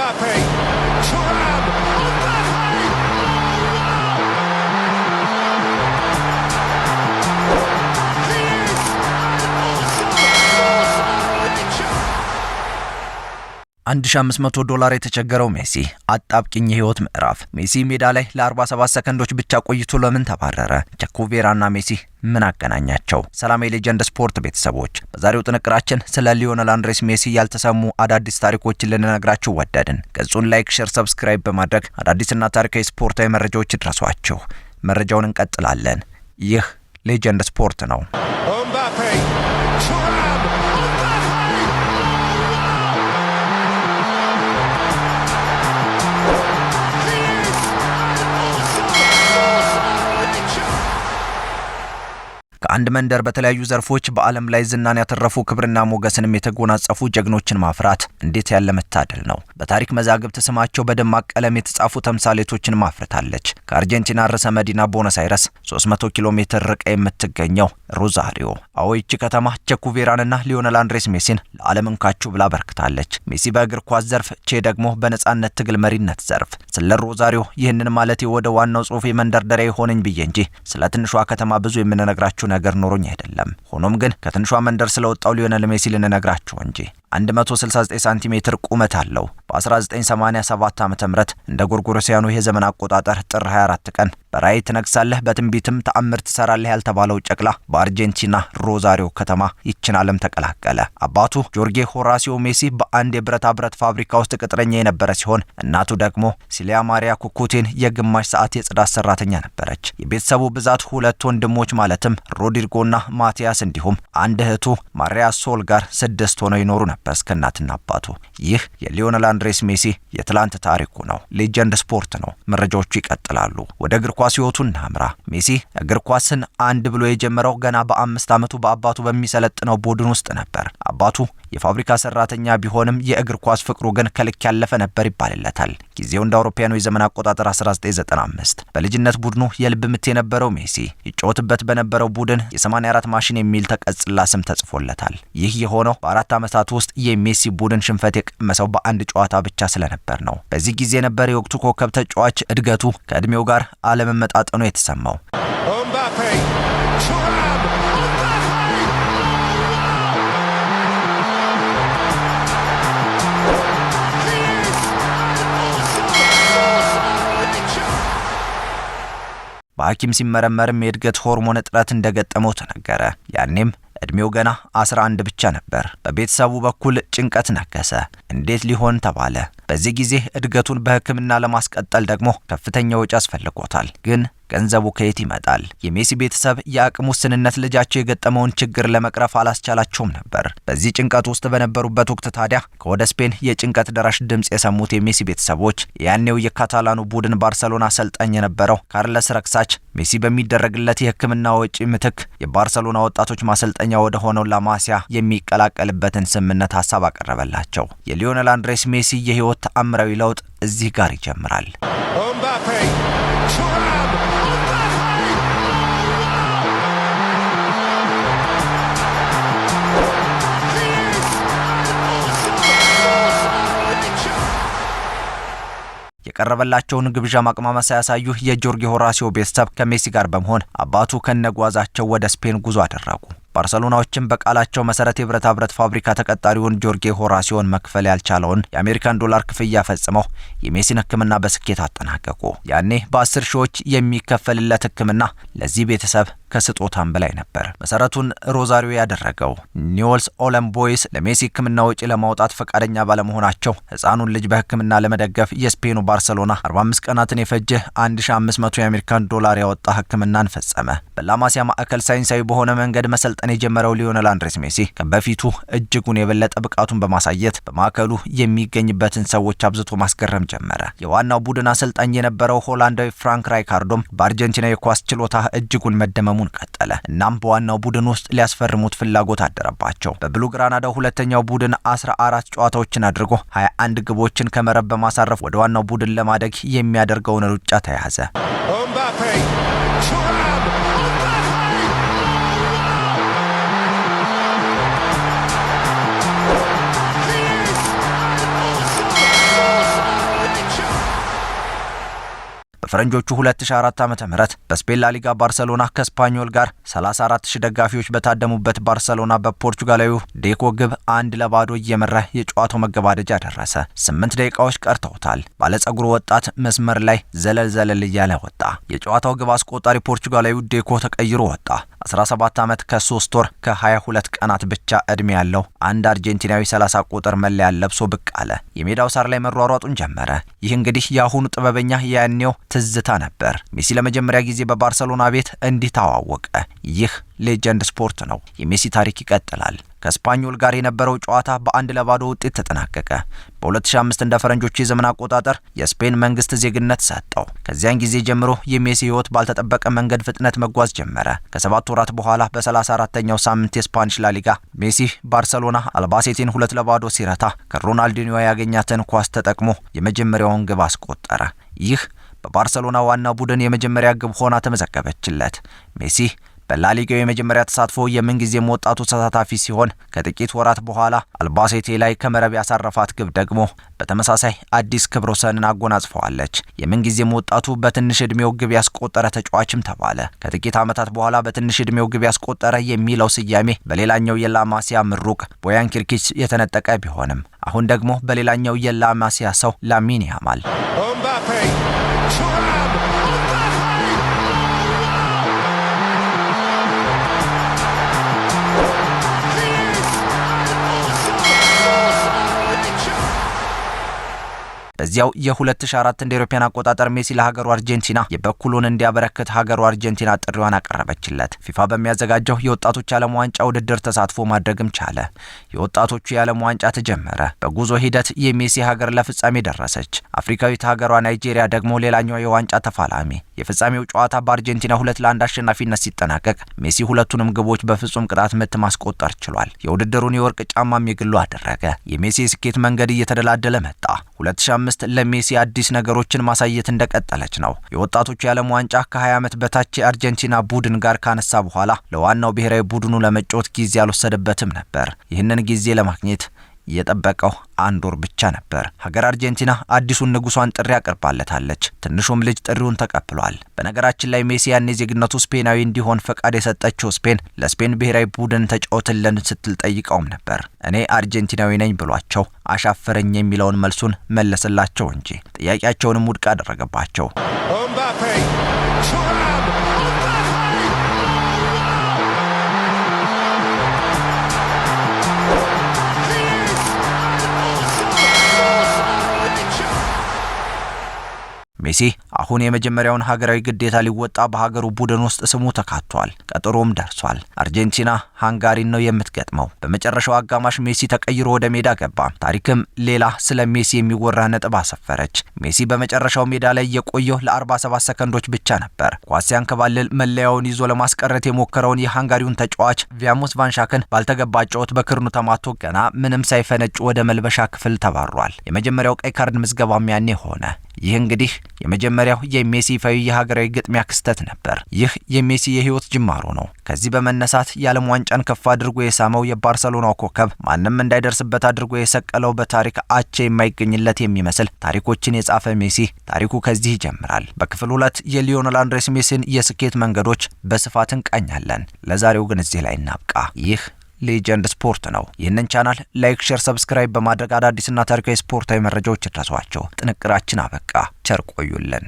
Mbappe, Thuram, Mbappe! He is $1500 የተቸገረው ሜሲ አጣብቂኝ የህይወት ምዕራፍ። ሜሲ ሜዳ ላይ ለ47 ሰከንዶች ብቻ ቆይቶ ለምን ተባረረ? ቸኩቬራና ሜሲ ምን አገናኛቸው? ሰላም የሌጀንድ ስፖርት ቤተሰቦች፣ በዛሬው ጥንቅራችን ስለ ሊዮኔል አንድሬስ ሜሲ ያልተሰሙ አዳዲስ ታሪኮችን ልንነግራችሁ ወደድን። ገጹን ላይክ፣ ሼር፣ ሰብስክራይብ በማድረግ አዳዲስና ታሪካዊ ስፖርታዊ መረጃዎች ይድረሷችሁ። መረጃውን እንቀጥላለን። ይህ ሌጀንድ ስፖርት ነው። Mbappe, Thuram, ከአንድ መንደር በተለያዩ ዘርፎች በዓለም ላይ ዝናን ያተረፉ ክብርና ሞገስንም የተጎናጸፉ ጀግኖችን ማፍራት እንዴት ያለ መታደል ነው! በታሪክ መዛግብት ስማቸው በደማቅ ቀለም የተጻፉ ተምሳሌቶችን ማፍረታለች። ከአርጀንቲና ርዕሰ መዲና ቦነስ አይረስ 300 ኪሎ ሜትር ርቃ የምትገኘው ሮዛሪዮ አዎይቺ ከተማ ቸኩቬራንና ሊዮኔል አንድሬስ ሜሲን ለዓለም እንካችሁ ብላ በርክታለች። ሜሲ በእግር ኳስ ዘርፍ፣ ቼ ደግሞ በነጻነት ትግል መሪነት ዘርፍ። ስለ ሮዛሪዮ ይህንን ማለቴ ወደ ዋናው ጽሑፍ መንደርደሪያ ይሆነኝ ብዬ እንጂ ስለ ትንሿ ከተማ ብዙ የምንነግራችሁ ነገር ኖሮኝ አይደለም። ሆኖም ግን ከትንሿ መንደር ስለወጣው ሊዮኔል ሜሲ ልነግራችሁ እንጂ 169 ሳንቲሜትር ቁመት አለው። በ1987 ዓ.ም እንደ ጎርጎሮሲያኑ የዘመን አቆጣጠር ጥር 24 ቀን በራእይ ትነግሳለህ በትንቢትም ተአምር ትሰራለህ ያልተባለው ጨቅላ በአርጀንቲና ሮዛሪዮ ከተማ ይችን ዓለም ተቀላቀለ። አባቱ ጆርጌ ሆራሲዮ ሜሲ በአንድ የብረታ ብረት ፋብሪካ ውስጥ ቅጥረኛ የነበረ ሲሆን እናቱ ደግሞ ሲሊያ ማሪያ ኩኩቴን የግማሽ ሰዓት የጽዳት ሰራተኛ ነበረች። የቤተሰቡ ብዛት ሁለት ወንድሞች ማለትም ሮድሪጎና ማቲያስ እንዲሁም አንድ እህቱ ማሪያ ሶል ጋር 6 ሆነው ይኖሩ ነበር እስከ እናትና አባቱ። ይህ የሊዮኔል አንድሬስ ሜሲ የትላንት ታሪኩ ነው። ሌጀንድ ስፖርት ነው። መረጃዎቹ ይቀጥላሉ። ወደ እግር ኳስ ህይወቱ እናምራ። ሜሲ እግር ኳስን አንድ ብሎ የጀመረው ገና በ5 ዓመቱ በአባቱ በሚሰለጥነው ቡድን ውስጥ ነበር። አባቱ የፋብሪካ ሰራተኛ ቢሆንም የእግር ኳስ ፍቅሩ ግን ከልክ ያለፈ ነበር ይባልለታል። ጊዜው እንደ አውሮፓውያኑ የዘመን አቆጣጠር 1995። በልጅነት ቡድኑ የልብ ምት የነበረው ሜሲ ይጫወትበት በነበረው ቡድን የ84 ማሽን የሚል ተቀጽላ ስም ተጽፎለታል። ይህ የሆነው በ4 ዓመታት ውስጥ የሜሲ ቡድን ሽንፈት የቀመሰው በአንድ ጨዋታ ብቻ ስለነበር ነው። በዚህ ጊዜ ነበር የወቅቱ ኮከብ ተጫዋች እድገቱ ከእድሜው ጋር አለመመጣጠኑ የተሰማው። Mbappe, Thuram, በሐኪም ሲመረመርም የእድገት ሆርሞን እጥረት እንደገጠመው ተነገረ። ያኔም እድሜው ገና 11 ብቻ ነበር። በቤተሰቡ በኩል ጭንቀት ነገሰ። እንዴት ሊሆን ተባለ። በዚህ ጊዜ እድገቱን በሕክምና ለማስቀጠል ደግሞ ከፍተኛ ወጪ አስፈልጎታል። ግን ገንዘቡ ከየት ይመጣል? የሜሲ ቤተሰብ የአቅም ውስንነት ልጃቸው የገጠመውን ችግር ለመቅረፍ አላስቻላቸውም ነበር። በዚህ ጭንቀት ውስጥ በነበሩበት ወቅት ታዲያ ከወደ ስፔን የጭንቀት ደራሽ ድምጽ የሰሙት የሜሲ ቤተሰቦች ያኔው የካታላኑ ቡድን ባርሰሎና አሰልጣኝ የነበረው ካርለስ ረክሳች ሜሲ በሚደረግለት የሕክምና ወጪ ምትክ የባርሰሎና ወጣቶች ማሰልጠኛ ወደ ሆነው ላማሲያ የሚቀላቀልበትን ስምምነት ሐሳብ አቀረበላቸው። የሊዮኔል አንድሬስ ሜሲ የህይወት ተአምራዊ ለውጥ እዚህ ጋር ይጀምራል። Mbappe, Thuram, የቀረበላቸውን ግብዣ ማቅማማ ሳያሳዩ የጆርጌ ሆራሲዮ ቤተሰብ ከሜሲ ጋር በመሆን አባቱ ከነጓዛቸው ወደ ስፔን ጉዞ አደረጉ። ባርሰሎናዎችም በቃላቸው መሰረት የብረታ ብረት ፋብሪካ ተቀጣሪውን ጆርጌ ሆራሲዮን መክፈል ያልቻለውን የአሜሪካን ዶላር ክፍያ ፈጽመው የሜሲን ሕክምና በስኬት አጠናቀቁ። ያኔ በ10 ሺዎች የሚከፈልለት ሕክምና ለዚህ ቤተሰብ ከስጦታም በላይ ነበር። መሰረቱን ሮዛሪዮ ያደረገው ኒውልስ ኦለም ቦይስ ለሜሲ ሕክምና ወጪ ለማውጣት ፈቃደኛ ባለመሆናቸው ሕፃኑን ልጅ በሕክምና ለመደገፍ የስፔኑ ባርሰሎና 45 ቀናትን የፈጀ 1500 የአሜሪካን ዶላር ያወጣ ሕክምናን ፈጸመ። በላማሲያ ማዕከል ሳይንሳዊ በሆነ መንገድ መሰልጠን የጀመረው ሊዮኔል አንድሬስ ሜሲ ከበፊቱ እጅጉን የበለጠ ብቃቱን በማሳየት በማዕከሉ የሚገኝበትን ሰዎች አብዝቶ ማስገረም ጀመረ። የዋናው ቡድን አሰልጣኝ የነበረው ሆላንዳዊ ፍራንክ ራይካርዶም በአርጀንቲና የኳስ ችሎታ እጅጉን መደመሙን ቀጠለ። እናም በዋናው ቡድን ውስጥ ሊያስፈርሙት ፍላጎት አደረባቸው። በብሉ ግራናዳው ሁለተኛው ቡድን 14 ጨዋታዎችን አድርጎ 21 ግቦችን ከመረብ በማሳረፍ ወደ ዋናው ቡድን ለማደግ የሚያደርገውን ሩጫ ተያያዘ። Mbappe, Thuram, በፈረንጆቹ 2004 ዓ.ም በስፔን ላሊጋ ባርሰሎና ከስፓኞል ጋር 34000 ደጋፊዎች በታደሙበት ባርሰሎና በፖርቹጋላዊው ዴኮ ግብ 1-0 እየመራ የጨዋታው መገባደጃ ደረሰ። 8 ደቂቃዎች ቀርተውታል። ባለጸጉሩ ወጣት መስመር ላይ ዘለል እያለ ወጣ። የጨዋታው ግብ አስቆጣሪ ፖርቹጋላዊው ዴኮ ተቀይሮ ወጣ። 17 ዓመት ከ3 ወር ከ22 ቀናት ብቻ እድሜ ያለው አንድ አርጀንቲናዊ 30 ቁጥር መለያ ለብሶ ብቅ አለ። የሜዳው ሳር ላይ መሯሯጡን ጀመረ። ይህ እንግዲህ የአሁኑ ጥበበኛ ያኔው ትዝታ ነበር። ሜሲ ለመጀመሪያ ጊዜ በባርሰሎና ቤት እንዲህ ተዋወቀ። ይህ ሌጀንድ ስፖርት ነው። የሜሲ ታሪክ ይቀጥላል። ከስፓኞል ጋር የነበረው ጨዋታ በ1-0 ውጤት ተጠናቀቀ። በ2005 እንደ ፈረንጆቹ የዘመን አቆጣጠር የስፔን መንግስት ዜግነት ሰጠው። ከዚያን ጊዜ ጀምሮ የሜሲ ህይወት ባልተጠበቀ መንገድ ፍጥነት መጓዝ ጀመረ። ከ7 ወራት በኋላ በ34ኛው ሳምንት የስፓኒሽ ላሊጋ ሜሲ ባርሰሎና አልባሴቴን 2-0 ሲረታ ከሮናልዲኒዮ ያገኛትን ኳስ ተጠቅሞ የመጀመሪያውን ግብ አስቆጠረ። ይህ በባርሰሎና ዋና ቡድን የመጀመሪያ ግብ ሆና ተመዘገበችለት። ሜሲ በላሊጋው የመጀመሪያ ተሳትፎ የምንጊዜም ወጣቱ ተሳታፊ ሲሆን ከጥቂት ወራት በኋላ አልባሴቴ ላይ ከመረብ ያሳረፋት ግብ ደግሞ በተመሳሳይ አዲስ ክብረ ወሰንን አጎናጽፈዋለች። የምንጊዜም ወጣቱ በትንሽ እድሜው ግብ ያስቆጠረ ተጫዋችም ተባለ። ከጥቂት ዓመታት በኋላ በትንሽ እድሜው ግብ ያስቆጠረ የሚለው ስያሜ በሌላኛው የላማሲያ ምሩቅ ቦያን ኪርኪች የተነጠቀ ቢሆንም አሁን ደግሞ በሌላኛው የላማሲያ ሰው ላሚን ያማል በዚያው የ2004 እንደ አውሮፓውያን አቆጣጠር ሜሲ ለሀገሩ አርጀንቲና የበኩሉን እንዲያበረክት ሀገሩ አርጀንቲና ጥሪዋን አቀረበችለት። ፊፋ በሚያዘጋጀው የወጣቶች ዓለም ዋንጫ ውድድር ተሳትፎ ማድረግም ቻለ። የወጣቶቹ የዓለም ዋንጫ ተጀመረ። በጉዞ ሂደት የሜሲ ሀገር ለፍጻሜ ደረሰች። አፍሪካዊት ሀገሯ ናይጄሪያ ደግሞ ሌላኛው የዋንጫ ተፋላሚ። የፍጻሜው ጨዋታ በአርጀንቲና 2-1 አሸናፊነት ሲጠናቀቅ ሜሲ ሁለቱንም ግቦች በፍጹም ቅጣት ምት ማስቆጠር ችሏል። የውድድሩን የወርቅ ጫማም የግሉ አደረገ። የሜሲ የስኬት መንገድ እየተደላደለ መጣ። 2005 ለሜሲ አዲስ ነገሮችን ማሳየት እንደቀጠለች ነው። የወጣቶቹ የዓለም ዋንጫ ከ20 ዓመት በታች የአርጀንቲና ቡድን ጋር ካነሳ በኋላ ለዋናው ብሔራዊ ቡድኑ ለመጫወት ጊዜ አልወሰደበትም ነበር። ይህንን ጊዜ ለማግኘት የጠበቀው 1 ወር ብቻ ነበር። ሀገር አርጀንቲና አዲሱን ንጉሷን ጥሪ አቀርባለታለች። ትንሹም ልጅ ጥሪውን ተቀብሏል። በነገራችን ላይ ሜሲ ያኔ ዜግነቱ ስፔናዊ እንዲሆን ፈቃድ የሰጠችው ስፔን ለስፔን ብሔራዊ ቡድን ተጫወትልን ስትል ጠይቀውም ነበር። እኔ አርጀንቲናዊ ነኝ ብሏቸው አሻፈረኝ የሚለውን መልሱን መለሰላቸው እንጂ ጥያቄያቸውንም ውድቅ አደረገባቸው። ሜሲ አሁን የመጀመሪያውን ሀገራዊ ግዴታ ሊወጣ በሀገሩ ቡድን ውስጥ ስሙ ተካቷል። ቀጠሮም ደርሷል። አርጀንቲና ሃንጋሪን ነው የምትገጥመው። በመጨረሻው አጋማሽ ሜሲ ተቀይሮ ወደ ሜዳ ገባ። ታሪክም ሌላ ስለ ሜሲ የሚወራ ነጥብ አሰፈረች። ሜሲ በመጨረሻው ሜዳ ላይ የቆየው ለ47 ሰከንዶች ብቻ ነበር። ኳስ ሲያንከባልል መለያውን ይዞ ለማስቀረት የሞከረውን የሃንጋሪውን ተጫዋች ቪያሙስ ቫንሻክን ባልተገባ ጨዋታ በክርኑ ተማቶ ገና ምንም ሳይፈነጭ ወደ መልበሻ ክፍል ተባሯል። የመጀመሪያው ቀይ ካርድ ምዝገባም ያኔ ሆነ። ይህ እንግዲህ የመጀመሪያው የሜሲ ይፋዊ የሀገራዊ ግጥሚያ ክስተት ነበር። ይህ የሜሲ የህይወት ጅማሮ ነው። ከዚህ በመነሳት የዓለም ዋንጫን ከፍ አድርጎ የሳመው የባርሰሎናው ኮከብ ማንም እንዳይደርስበት አድርጎ የሰቀለው በታሪክ አቻ የማይገኝለት የሚመስል ታሪኮችን የጻፈ ሜሲ ታሪኩ ከዚህ ይጀምራል። በክፍል 2 የሊዮኔል አንድሬስ ሜሲን የስኬት መንገዶች በስፋት እንቃኛለን። ለዛሬው ግን እዚህ ላይ እናብቃ። ይህ ሌጀንድ ስፖርት ነው። ይህንን ቻናል ላይክ፣ ሼር፣ ሰብስክራይብ በማድረግ አዳዲስና ታሪካዊ ስፖርታዊ መረጃዎች ይድረሷችሁ። ጥንቅራችን አበቃ። ቸር ቆዩልን።